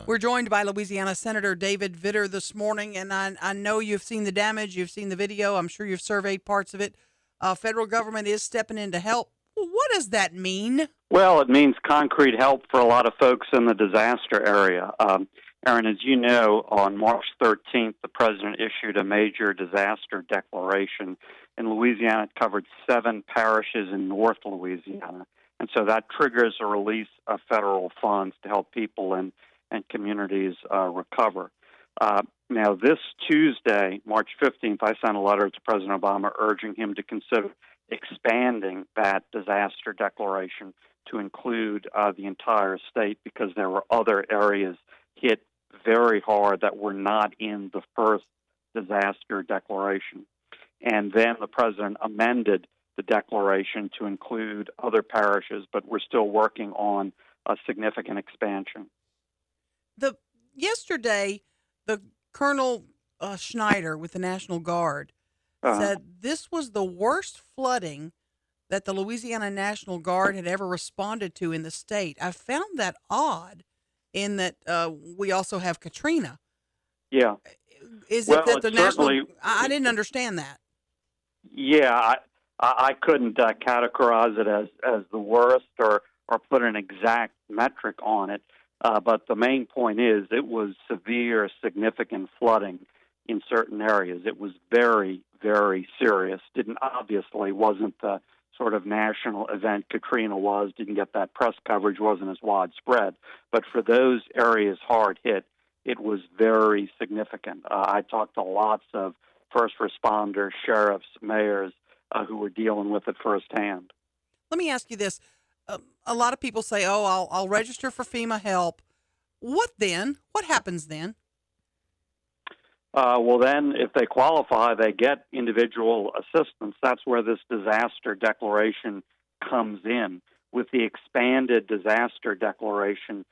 We're joined by Louisiana Senator David Vitter this morning, and I know you've seen the damage, you've seen the video, I'm sure you've surveyed parts of it. Federal government is stepping in to help. Well, what does that mean? Well, it means concrete help for a lot of folks in the disaster area. Aaron, as you know, on March 13th, the president issued a major disaster declaration. In Louisiana, it covered 7 parishes in North Louisiana. And so that triggers a release of federal funds to help people and communities recover. Now, this Tuesday, March 15th, I sent a letter to President Obama urging him to consider expanding that disaster declaration to include the entire state because there were other areas hit very hard that were not in the first disaster declaration. And then the president amended the declaration to include other parishes, but we're still working on a significant expansion. Yesterday, the Colonel Schneider with the National Guard said this was the worst flooding that the Louisiana National Guard had ever responded to in the state. I found that odd in that we also have Katrina. Yeah. Is well, it that the National... I didn't understand that. Yeah, I couldn't categorize it as the worst or put an exact metric on it. But the main point is it was severe, significant flooding in certain areas. It was very, very serious. Obviously wasn't the sort of national event Katrina was, didn't get that press coverage, wasn't as widespread. But for those areas hard hit, it was very significant. I talked to lots of first responders, sheriffs, mayors who were dealing with it firsthand. Let me ask you this. A lot of people say, oh, I'll register for FEMA help. What then? What happens then? Well, then, if they qualify, they get individual assistance. That's where this disaster declaration comes in. With the expanded disaster declaration,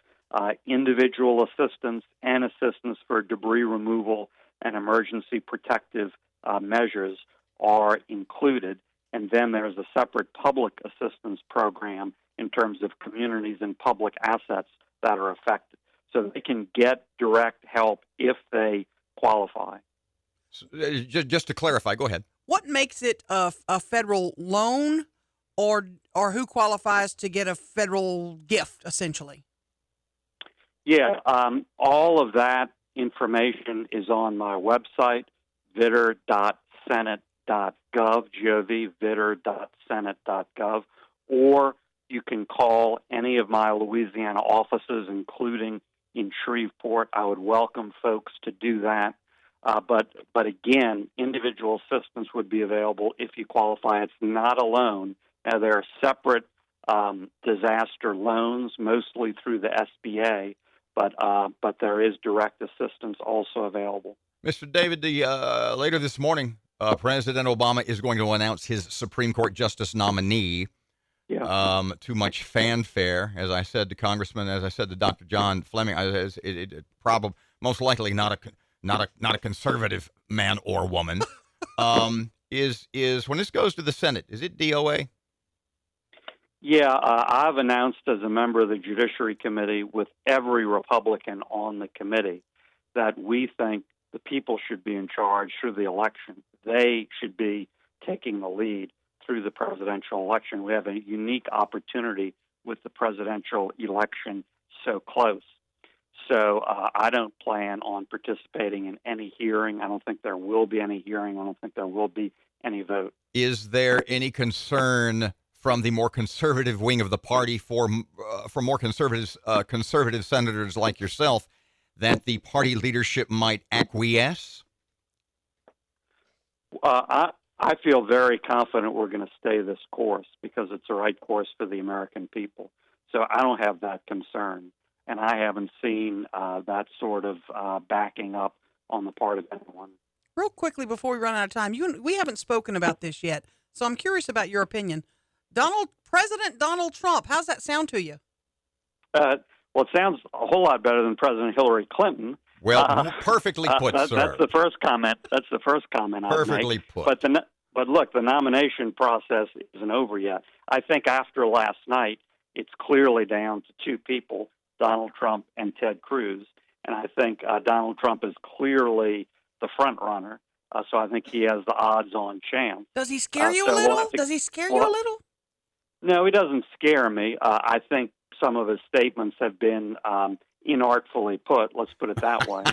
individual assistance and assistance for debris removal and emergency protective measures are included. And then there's a separate public assistance program in terms of communities and public assets that are affected. So they can get direct help if they qualify. Just to clarify, go ahead. What makes it a federal loan or who qualifies to get a federal gift, essentially? Yeah, all of that information is on my website, vitter.senate.gov, G-O-V, vitter.senate.gov, or you can call any of my Louisiana offices, including in Shreveport. I would welcome folks to do that. But again, individual assistance would be available if you qualify. It's not a loan. Now, there are separate disaster loans, mostly through the SBA, but there is direct assistance also available. Mr. David, later this morning, President Obama is going to announce his Supreme Court Justice nominee. Yeah. Too much fanfare, as I said to Congressman, as I said to Dr. John Fleming. It probably most likely not a conservative man or woman. Is when this goes to the Senate, is it DOA? Yeah, I've announced as a member of the Judiciary Committee with every Republican on the committee that we think the people should be in charge through the election. They should be taking the lead through the presidential election. We have a unique opportunity with the presidential election so close. So I don't plan on participating in any hearing. I don't think there will be any hearing. I don't think there will be any vote. Is there any concern from the more conservative wing of the party for more conservative senators like yourself that the party leadership might acquiesce? I feel very confident we're going to stay this course because it's the right course for the American people. So I don't have that concern, and I haven't seen that sort of backing up on the part of anyone. Real quickly before we run out of time, we haven't spoken about this yet, so I'm curious about your opinion. President Donald Trump, how's that sound to you? Well, it sounds a whole lot better than President Hillary Clinton. Well, perfectly put, sir. That's the first comment. That's the first comment I'd make. Perfectly put. But look, the nomination process isn't over yet. I think after last night, it's clearly down to two people, Donald Trump and Ted Cruz. and I think Donald Trump is clearly the front runner. So I think he has the odds-on chance. Does he scare you a so we'll little? have to- Does he scare you a little? No, he doesn't scare me. I think some of his statements have been inartfully put. Let's put it that way.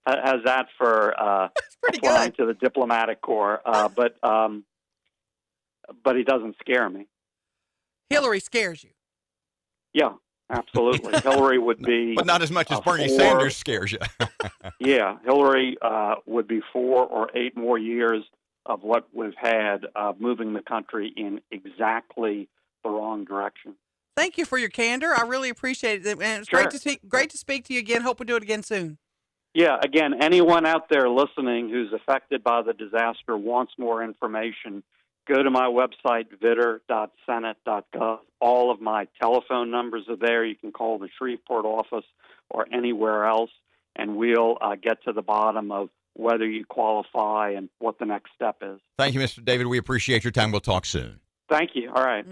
How's that for applying to the diplomatic corps? But he doesn't scare me. Hillary scares you. Yeah, absolutely. Hillary would be, but not as much as Bernie Sanders scares you. Yeah, Hillary would be 4 or 8 more years of what we've had, moving the country in exactly the wrong direction. Thank you for your candor. I really appreciate it, and it's Sure. great to speak to you again. Hope we do it again soon. Yeah, again, anyone out there listening who's affected by the disaster wants more information, go to my website, vitter.senate.gov. All of my telephone numbers are there. You can call the Shreveport office or anywhere else, and we'll get to the bottom of whether you qualify and what the next step is. Thank you, Mr. David. We appreciate your time. We'll talk soon. Thank you. All right.